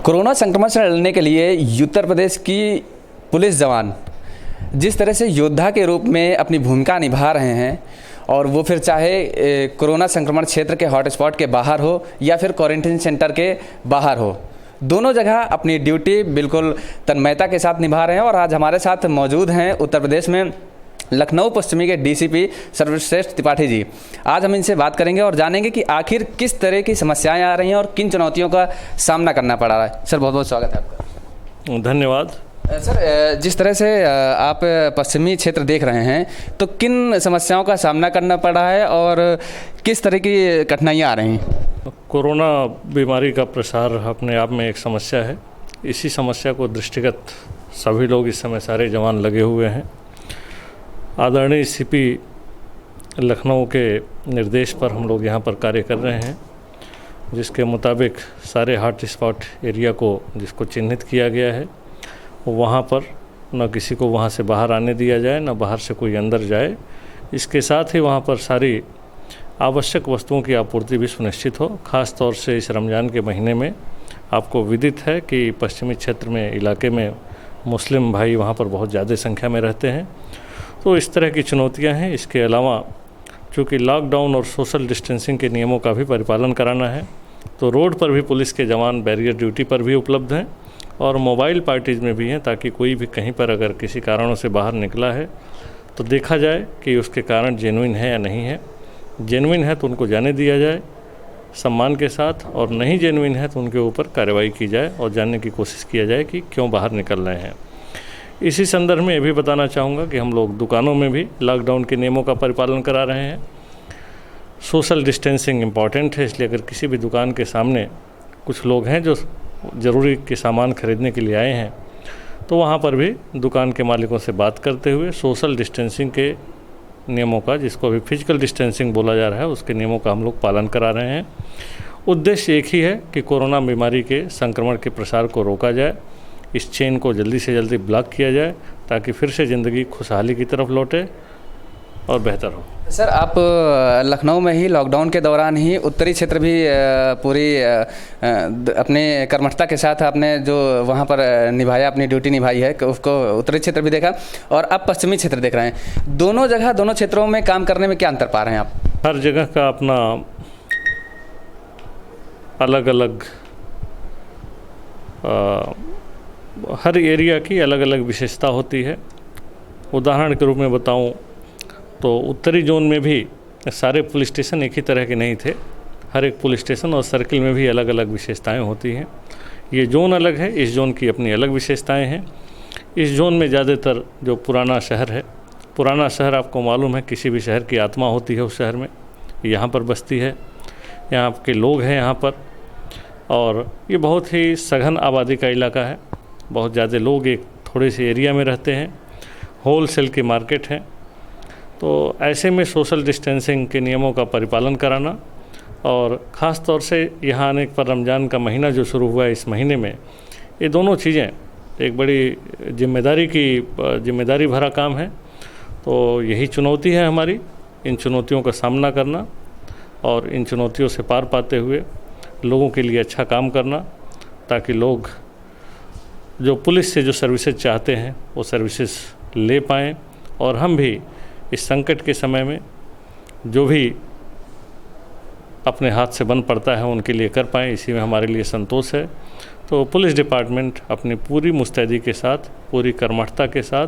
Corona संक्रमण से लड़ने के लिए उत्तर प्रदेश की पुलिस जवान जिस तरह से योद्धा के रूप में अपनी भूमिका निभा रहे हैं, और वो फिर चाहे कोरोना संक्रमण क्षेत्र के हॉटस्पॉट के बाहर हो या फिर क्वारंटीन सेंटर के बाहर हो, दोनों जगह अपनी ड्यूटी बिल्कुल तन्मयता के साथ निभा रहे हैं। और आज हमारे साथ मौजूद हैं उत्तर प्रदेश में लखनऊ पश्चिमी के डीसीपी सर्वश्रेष्ठ त्रिपाठी जी। आज हम इनसे बात करेंगे और जानेंगे कि आखिर किस तरह की समस्याएं आ रही हैं और किन चुनौतियों का सामना करना पड़ रहा है। सर, बहुत बहुत स्वागत है आपका। धन्यवाद। सर, जिस तरह से आप पश्चिमी क्षेत्र देख रहे हैं, तो किन समस्याओं का सामना करना पड़ रहा है और किस तरह की कठिनाइयाँ आ रही हैं? कोरोना बीमारी का प्रसार अपने आप में एक समस्या है। इसी समस्या को दृष्टिगत सभी लोग इस समय सारे जवान लगे हुए हैं। आदरणीय सीपी लखनऊ के निर्देश पर हम लोग यहाँ पर कार्य कर रहे हैं, जिसके मुताबिक सारे हॉट स्पॉट एरिया को जिसको चिन्हित किया गया है, वहाँ पर न किसी को वहाँ से बाहर आने दिया जाए, न बाहर से कोई अंदर जाए। इसके साथ ही वहाँ पर सारी आवश्यक वस्तुओं की आपूर्ति भी सुनिश्चित हो। ख़ास तौर से इस रमज़ान के महीने में आपको विदित है कि पश्चिमी क्षेत्र में इलाके में मुस्लिम भाई वहाँ पर बहुत ज़्यादा संख्या में रहते हैं, तो इस तरह की चुनौतियाँ हैं। इसके अलावा चूँकि लॉकडाउन और सोशल डिस्टेंसिंग के नियमों का भी परिपालन कराना है, तो रोड पर भी पुलिस के जवान बैरियर ड्यूटी पर भी उपलब्ध हैं और मोबाइल पार्टीज़ में भी हैं, ताकि कोई भी कहीं पर अगर किसी कारणों से बाहर निकला है तो देखा जाए कि उसके कारण जेन्युइन है या नहीं है। जेन्युइन है तो उनको जाने दिया जाए सम्मान के साथ, और नहीं जेन्युइन है तो उनके ऊपर कार्रवाई की जाए और जानने की कोशिश किया जाए कि क्यों बाहर निकल रहे हैं। इसी संदर्भ में ये भी बताना चाहूँगा कि हम लोग दुकानों में भी लॉकडाउन के नियमों का परिपालन करा रहे हैं। सोशल डिस्टेंसिंग इम्पॉर्टेंट है, इसलिए अगर किसी भी दुकान के सामने कुछ लोग हैं जो ज़रूरी के सामान खरीदने के लिए आए हैं, तो वहाँ पर भी दुकान के मालिकों से बात करते हुए सोशल डिस्टेंसिंग के नियमों का, जिसको अभी फिजिकल डिस्टेंसिंग बोला जा रहा है, उसके नियमों का हम लोग पालन करा रहे हैं। उद्देश्य एक ही है कि कोरोना बीमारी के संक्रमण के प्रसार को रोका जाए, इस चेन को जल्दी से जल्दी ब्लॉक किया जाए, ताकि फिर से ज़िंदगी खुशहाली की तरफ लौटे और बेहतर हो। सर, आप लखनऊ में ही लॉकडाउन के दौरान ही उत्तरी क्षेत्र भी पूरी अपने कर्मठता के साथ आपने जो वहाँ पर निभाया, अपनी ड्यूटी निभाई है, उसको उत्तरी क्षेत्र भी देखा और अब पश्चिमी क्षेत्र देख रहे हैं। दोनों जगह, दोनों क्षेत्रों में काम करने में क्या अंतर पा रहे हैं आप? हर जगह का अपना अलग अलग हर एरिया की अलग अलग विशेषता होती है। उदाहरण के रूप में बताऊं तो उत्तरी जोन में भी सारे पुलिस स्टेशन एक ही तरह के नहीं थे। हर एक पुलिस स्टेशन और सर्किल में भी अलग अलग विशेषताएं होती हैं। ये जोन अलग है, इस जोन की अपनी अलग विशेषताएं हैं। इस जोन में ज़्यादातर जो पुराना शहर है, पुराना शहर आपको मालूम है किसी भी शहर की आत्मा होती है, उस शहर में यहाँ पर बस्ती है, यहाँ के लोग हैं यहाँ पर, और ये बहुत ही सघन आबादी का इलाका है। बहुत ज़्यादा लोग एक थोड़े से एरिया में रहते हैं, होल सेल की मार्केट है। तो ऐसे में सोशल डिस्टेंसिंग के नियमों का परिपालन कराना, और ख़ास तौर से यहाँ आने पर रमज़ान का महीना जो शुरू हुआ है, इस महीने में ये दोनों चीज़ें एक बड़ी जिम्मेदारी भरा काम है। तो यही चुनौती है हमारी, इन चुनौतियों का सामना करना और इन चुनौतियों से पार पाते हुए लोगों के लिए अच्छा काम करना, ताकि लोग जो पुलिस से जो सर्विसेज चाहते हैं वो सर्विसेज ले पाएँ, और हम भी इस संकट के समय में जो भी अपने हाथ से बन पड़ता है उनके लिए कर पाएँ, इसी में हमारे लिए संतोष है। तो पुलिस डिपार्टमेंट अपनी पूरी मुस्तैदी के साथ, पूरी कर्मठता के साथ,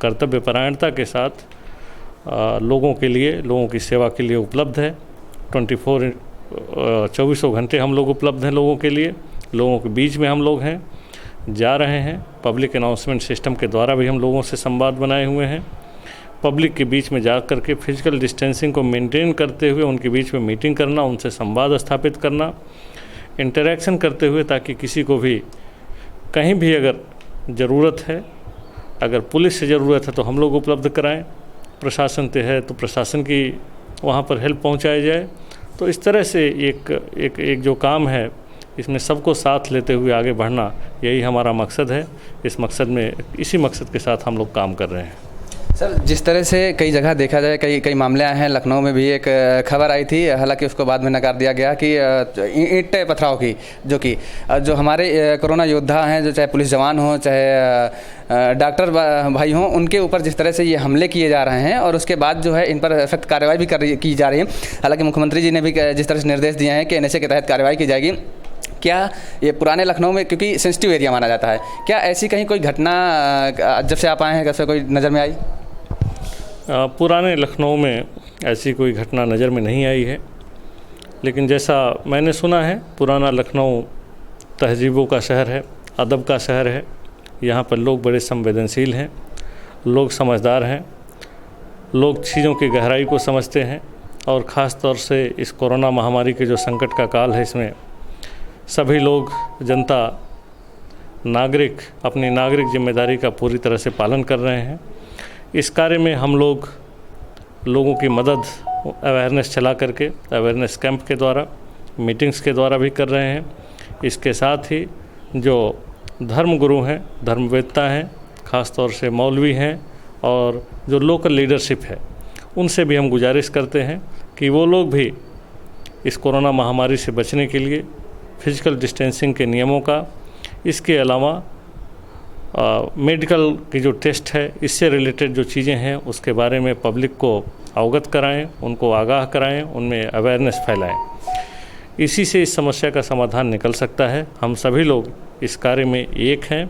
कर्तव्यपरायणता के साथ लोगों के लिए, लोगों की सेवा के लिए उपलब्ध है। 24 घंटे हम लोग उपलब्ध हैं लोगों के लिए। लोगों के बीच में हम लोग हैं, जा रहे हैं। पब्लिक अनाउंसमेंट सिस्टम के द्वारा भी हम लोगों से संवाद बनाए हुए हैं। पब्लिक के बीच में जा कर के फिजिकल डिस्टेंसिंग को मेंटेन करते हुए उनके बीच में मीटिंग करना, उनसे संवाद स्थापित करना, इंटरेक्शन करते हुए, ताकि किसी को भी कहीं भी अगर ज़रूरत है, अगर पुलिस से ज़रूरत है तो हम लोग उपलब्ध कराएं, प्रशासन से है तो प्रशासन की वहाँ पर हेल्प पहुँचाई जाए। तो इस तरह से एक जो काम है, इसमें सबको साथ लेते हुए आगे बढ़ना, यही हमारा मकसद है। इसी मकसद के साथ हम लोग काम कर रहे हैं। सर, जिस तरह से कई जगह देखा जाए, कई मामले आए हैं। लखनऊ में भी एक खबर आई थी, हालांकि उसको बाद में नकार दिया गया कि ईंट पथराव की, जो हमारे कोरोना योद्धा हैं, जो चाहे पुलिस जवान हो, चाहे डॉक्टर भाई हों, उनके ऊपर जिस तरह से ये हमले किए जा रहे हैं और उसके बाद जो है इन पर सख्त कार्रवाई भी की जा रही है। हालांकि मुख्यमंत्री जी ने भी जिस तरह से निर्देश दिए हैं कि NSA के तहत कार्रवाई की जाएगी। क्या ये पुराने लखनऊ में, क्योंकि सेंसिटिव एरिया माना जाता है, क्या ऐसी कहीं कोई घटना जब से आप आए हैं, कब से कोई नज़र में आई? पुराने लखनऊ में ऐसी कोई घटना नज़र में नहीं आई है, लेकिन जैसा मैंने सुना है, पुराना लखनऊ तहजीबों का शहर है, अदब का शहर है। यहाँ पर लोग बड़े संवेदनशील हैं, लोग समझदार हैं, लोग चीज़ों की गहराई को समझते हैं। और ख़ास तौर से इस कोरोना महामारी के जो संकट का काल है, इसमें सभी लोग, जनता, नागरिक अपनी नागरिक जिम्मेदारी का पूरी तरह से पालन कर रहे हैं। इस कार्य में हम लोगों की मदद अवेयरनेस चला करके, अवेयरनेस कैंप के द्वारा, मीटिंग्स के द्वारा भी कर रहे हैं। इसके साथ ही जो धर्म गुरु हैं, धर्मवेत्ता हैं, ख़ास तौर से मौलवी हैं और जो लोकल लीडरशिप है, उनसे भी हम गुजारिश करते हैं कि वो लोग भी इस कोरोना महामारी से बचने के लिए फिजिकल डिस्टेंसिंग के नियमों का, इसके अलावा मेडिकल की जो टेस्ट है, इससे रिलेटेड जो चीज़ें हैं, उसके बारे में पब्लिक को अवगत कराएं, उनको आगाह कराएं, उनमें अवेयरनेस फैलाएं। इसी से इस समस्या का समाधान निकल सकता है। हम सभी लोग इस कार्य में एक हैं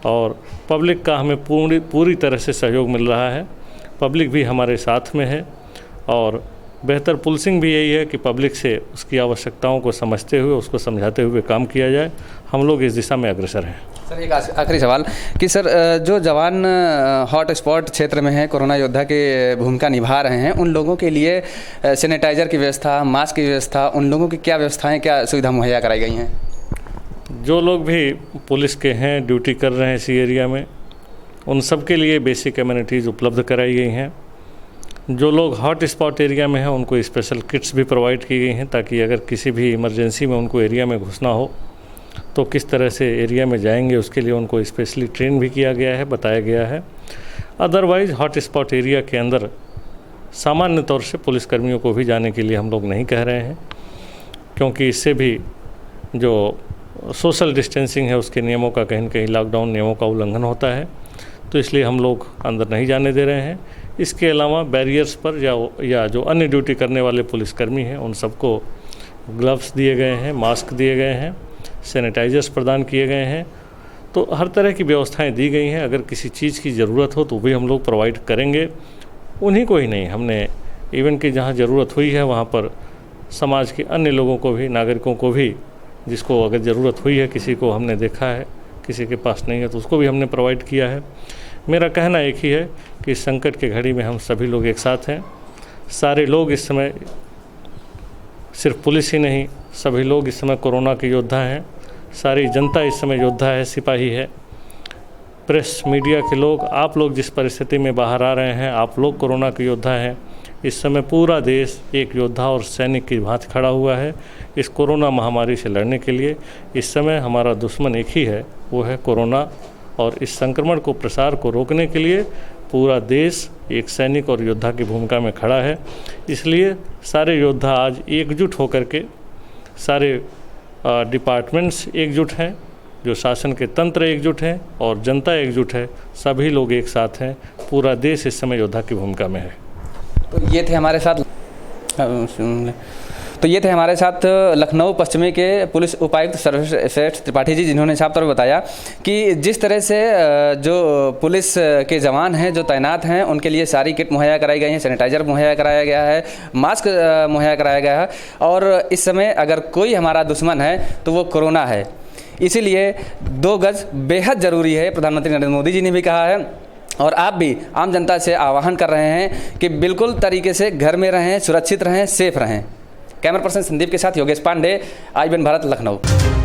और पब्लिक का हमें पूरी तरह से सहयोग मिल रहा है। पब्लिक भी हमारे साथ में है और बेहतर पुलिसिंग भी यही है कि पब्लिक से उसकी आवश्यकताओं को समझते हुए, उसको समझाते हुए काम किया जाए। हम लोग इस दिशा में अग्रसर हैं। सर, एक आखिरी सवाल कि सर, जो जवान हॉट स्पॉट क्षेत्र में हैं, कोरोना योद्धा की भूमिका निभा रहे हैं, उन लोगों के लिए सैनिटाइज़र की व्यवस्था, मास्क की व्यवस्था, उन लोगों की क्या व्यवस्थाएं, क्या सुविधा मुहैया कराई गई हैं? जो लोग भी पुलिस के हैं, ड्यूटी कर रहे हैं इसी एरिया में, उन सब के लिए बेसिक एमिनिटीज़ उपलब्ध कराई गई हैं। जो लोग हॉट स्पॉट एरिया में हैं, उनको स्पेशल किट्स भी प्रोवाइड की गई हैं, ताकि अगर किसी भी इमरजेंसी में उनको एरिया में घुसना हो तो किस तरह से एरिया में जाएंगे, उसके लिए उनको स्पेशली ट्रेन भी किया गया है, बताया गया है। अदरवाइज़ हॉट स्पॉट एरिया के अंदर सामान्य तौर से पुलिसकर्मियों को भी जाने के लिए हम लोग नहीं कह रहे हैं, क्योंकि इससे भी जो सोशल डिस्टेंसिंग है, उसके नियमों का कहीं न कहीं लॉकडाउन नियमों का उल्लंघन होता है, तो इसलिए हम लोग अंदर नहीं जाने दे रहे हैं। इसके अलावा बैरियर्स पर या जो अन्य ड्यूटी करने वाले पुलिसकर्मी हैं, उन सबको ग्लव्स दिए गए हैं, मास्क दिए गए हैं, सैनिटाइजर्स प्रदान किए गए हैं। तो हर तरह की व्यवस्थाएं दी गई हैं। अगर किसी चीज़ की ज़रूरत हो तो भी हम लोग प्रोवाइड करेंगे। उन्हीं को ही नहीं, हमने इवन कि जहां ज़रूरत हुई है वहां पर समाज के अन्य लोगों को भी, नागरिकों को भी, जिसको अगर ज़रूरत हुई है, किसी को हमने देखा है किसी के पास नहीं है तो उसको भी हमने प्रोवाइड किया है। मेरा कहना एक ही है कि इस संकट के घड़ी में हम सभी लोग एक साथ हैं। सारे लोग इस समय, सिर्फ पुलिस ही नहीं, सभी लोग इस समय कोरोना के योद्धा हैं। सारी जनता इस समय योद्धा है, सिपाही है। प्रेस, मीडिया के लोग, आप लोग जिस परिस्थिति में बाहर आ रहे हैं, आप लोग कोरोना के योद्धा हैं। इस समय पूरा देश एक योद्धा और सैनिक की भांति खड़ा हुआ है इस कोरोना महामारी से लड़ने के लिए। इस समय हमारा दुश्मन एक ही है, वो है कोरोना, और इस संक्रमण को, प्रसार को रोकने के लिए पूरा देश एक सैनिक और योद्धा की भूमिका में खड़ा है। इसलिए सारे योद्धा आज एकजुट होकर के, सारे डिपार्टमेंट्स एकजुट हैं, जो शासन के तंत्र एकजुट हैं और जनता एकजुट है, सभी लोग एक साथ हैं। पूरा देश इस समय योद्धा की भूमिका में है। तो ये थे हमारे साथ लखनऊ पश्चिमी के पुलिस उपायुक्त सर्वश्रेष्ठ त्रिपाठी जी, जिन्होंने साफ तौर पर बताया कि जिस तरह से जो पुलिस के जवान हैं, जो तैनात हैं, उनके लिए सारी किट मुहैया कराई गई है, सैनिटाइज़र मुहैया कराया गया है, मास्क मुहैया कराया गया है। और इस समय अगर कोई हमारा दुश्मन है तो वो कोरोना है। इसीलिए 2 गज बेहद ज़रूरी है, प्रधानमंत्री नरेंद्र मोदी जी ने भी कहा है। और आप भी आम जनता से आह्वान कर रहे हैं कि बिल्कुल तरीके से घर में रहें, सुरक्षित रहें, सेफ रहें। कैमरा पर्सन संदीप के साथ योगेश पांडे, IBN भारत, लखनऊ।